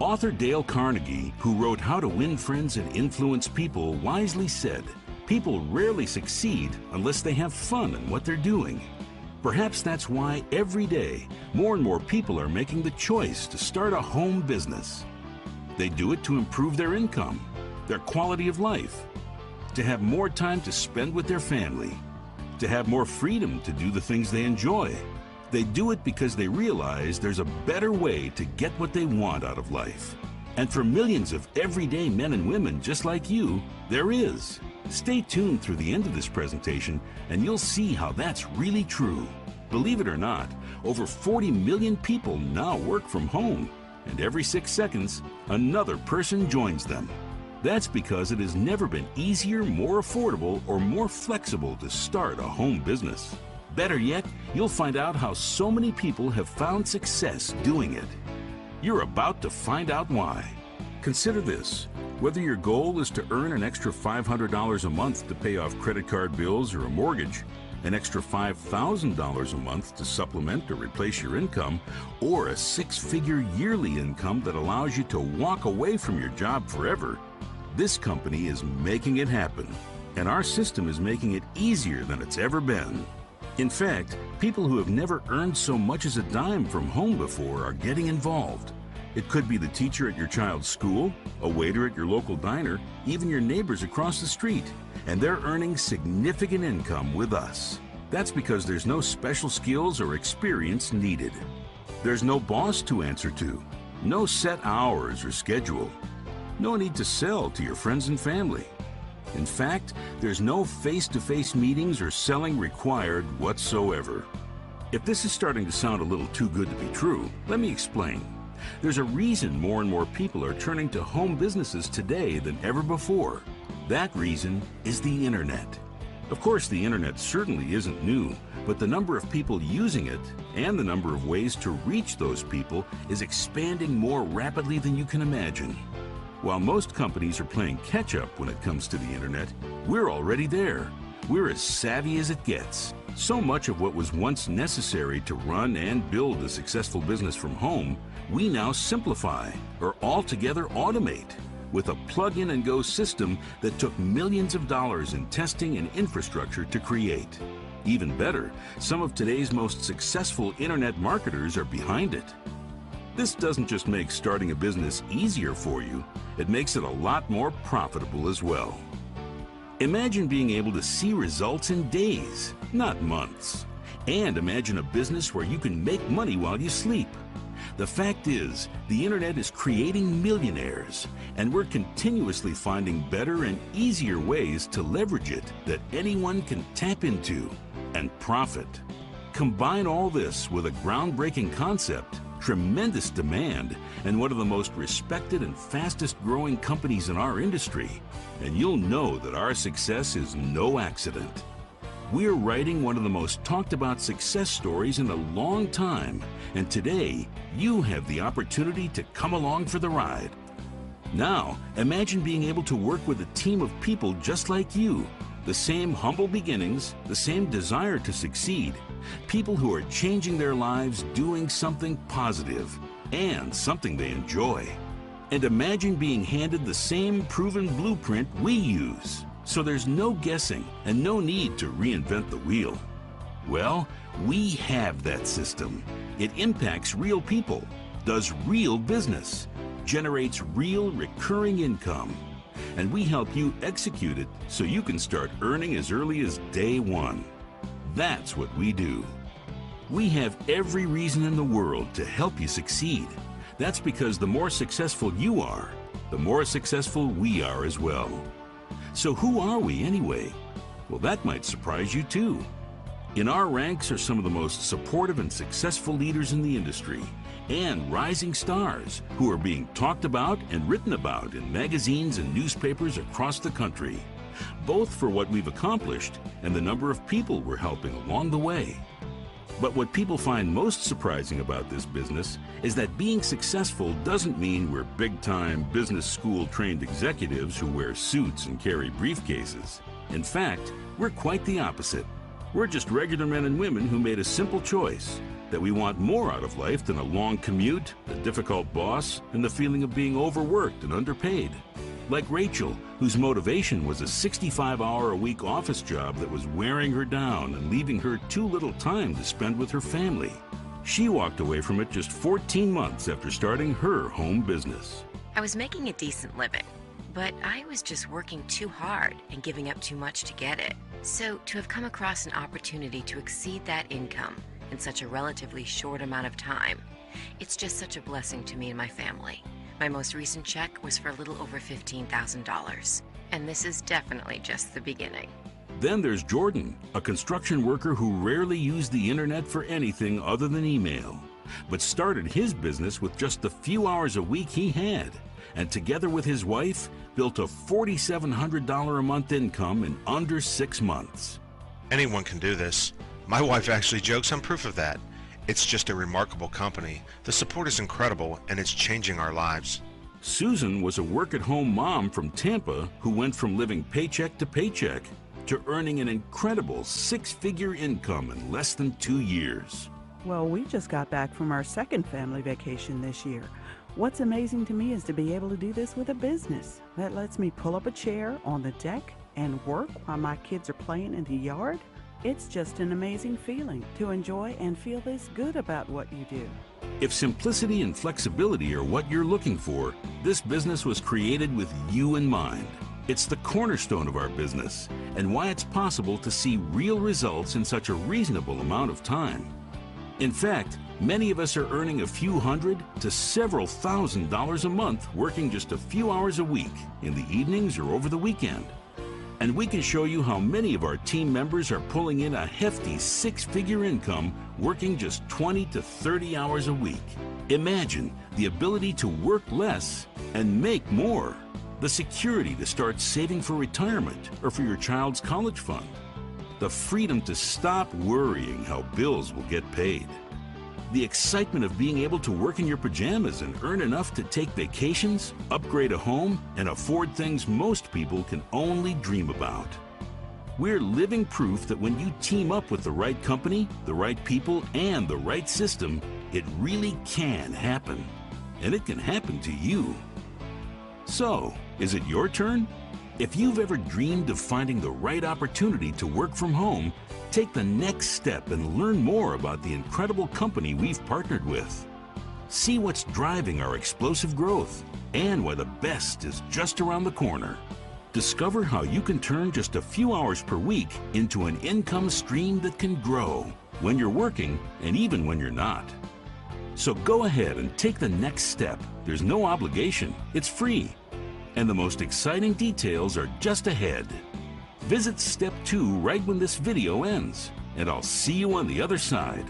Author Dale Carnegie, who wrote How to Win Friends and Influence People, wisely said, "People rarely succeed unless they have fun in what they're doing." Perhaps that's why every day, more and more people are making the choice to start a home business. They do it to improve their income, their quality of life, to have more time to spend with their family, to have more freedom to do the things they enjoy. They do it because they realize there's a better way to get what they want out of life. And for millions of everyday men and women just like you, there is. Stay tuned through the end of this presentation and you'll see how that's really true. Believe it or not, over 40 million people now work from home, and every 6 seconds, another person joins them. That's because it has never been easier, more affordable, or more flexible to start a home business. Better yet, you'll find out how so many people have found success doing it. You're about to find out why. Consider this. Whether your goal is to earn an extra $500 a month to pay off credit card bills or a mortgage, an extra $5,000 a month to supplement or replace your income, or a 6-figure yearly income that allows you to walk away from your job forever, this company is making it happen. And our system is making it easier than it's ever been. In fact, people who have never earned so much as a dime from home before are getting involved. It could be the teacher at your child's school, a waiter at your local diner, even your neighbors across the street. And they're earning significant income with us. That's because there's no special skills or experience needed. There's no boss to answer to, no set hours or schedule, no need to sell to your friends and family. In fact, there's no face-to-face meetings or selling required whatsoever. If this is starting to sound a little too good to be true, let me explain. There's a reason more and more people are turning to home businesses today than ever before. That reason is the internet. Of course, the internet certainly isn't new, but the number of people using it and the number of ways to reach those people is expanding more rapidly than you can imagine. While most companies are playing catch-up when it comes to the internet, we're already there. We're as savvy as it gets. So much of what was once necessary to run and build a successful business from home, we now simplify or altogether automate with a plug-in-and-go system that took millions of dollars in testing and infrastructure to create. Even better, some of today's most successful internet marketers are behind it. This doesn't just make starting a business easier for you, it makes it a lot more profitable as well. Imagine being able to see results in days, not months. And imagine a business where you can make money while you sleep. The fact is, the internet is creating millionaires, and we're continuously finding better and easier ways to leverage it that anyone can tap into and profit. Combine all this with a groundbreaking concept, tremendous demand, and one of the most respected and fastest growing companies in our industry, and you'll know that our success is no accident. We're writing one of the most talked about success stories in a long time, and today you have the opportunity to come along for the ride. Now, imagine being able to work with a team of people just like you, the same humble beginnings, the same desire to succeed, people who are changing their lives doing something positive and something they enjoy. And imagine being handed the same proven blueprint we use. So there's no guessing and no need to reinvent the wheel. Well, we have that system. It impacts real people, does real business, generates real recurring income, and we help you execute it so you can start earning as early as day one. That's what we do. We have every reason in the world to help you succeed. That's because the more successful you are, the more successful we are as well. So who are we anyway? Well, that might surprise you too. In our ranks are some of the most supportive and successful leaders in the industry and rising stars who are being talked about and written about in magazines and newspapers across the country, both for what we've accomplished and the number of people we're helping along the way. But what people find most surprising about this business is that being successful doesn't mean we're big-time business school-trained executives who wear suits and carry briefcases. In fact, we're quite the opposite. We're just regular men and women who made a simple choice that we want more out of life than a long commute, a difficult boss, and the feeling of being overworked and underpaid. Like Rachel, whose motivation was a 65-hour-a-week office job that was wearing her down and leaving her too little time to spend with her family. She walked away from it just 14 months after starting her home business. I was making a decent living, but I was just working too hard and giving up too much to get it. So to have come across an opportunity to exceed that income in such a relatively short amount of time, it's just such a blessing to me and my family. My most recent check was for a little over $15,000, and this is definitely just the beginning. Then there's Jordan, a construction worker who rarely used the internet for anything other than email, but started his business with just a few hours a week he had, and together with his wife, built a $4,700 a month income in under 6 months. Anyone can do this. My wife actually jokes I'm proof of that. It's just a remarkable company. The support is incredible, and it's changing our lives. Susan was a work-at-home mom from Tampa who went from living paycheck to paycheck to earning an incredible 6-figure income in less than 2 years. Well, we just got back from our second family vacation this year. What's amazing to me is to be able to do this with a business that lets me pull up a chair on the deck and work while my kids are playing in the yard. It's just an amazing feeling to enjoy and feel this good about what you do. If simplicity and flexibility are what you're looking for, this business was created with you in mind. It's the cornerstone of our business and why it's possible to see real results in such a reasonable amount of time. In fact, many of us are earning a few hundred to several $1,000s a month working just a few hours a week in the evenings or over the weekend. And we can show you how many of our team members are pulling in a hefty 6-figure income working just 20 to 30 hours a week. Imagine the ability to work less and make more. The security to start saving for retirement or for your child's college fund. The freedom to stop worrying how bills will get paid. The excitement of being able to work in your pajamas and earn enough to take vacations, upgrade a home, and afford things most people can only dream about. We're living proof that when you team up with the right company, the right people, and the right system, it really can happen. And it can happen to you. So, is it your turn? If you've ever dreamed of finding the right opportunity to work from home, take the next step and learn more about the incredible company we've partnered with. See what's driving our explosive growth and why the best is just around the corner. Discover how you can turn just a few hours per week into an income stream that can grow when you're working and even when you're not. So go ahead and take the next step. There's no obligation. It's free. And the most exciting details are just ahead. Visit step 2 right when this video ends, and I'll see you on the other side.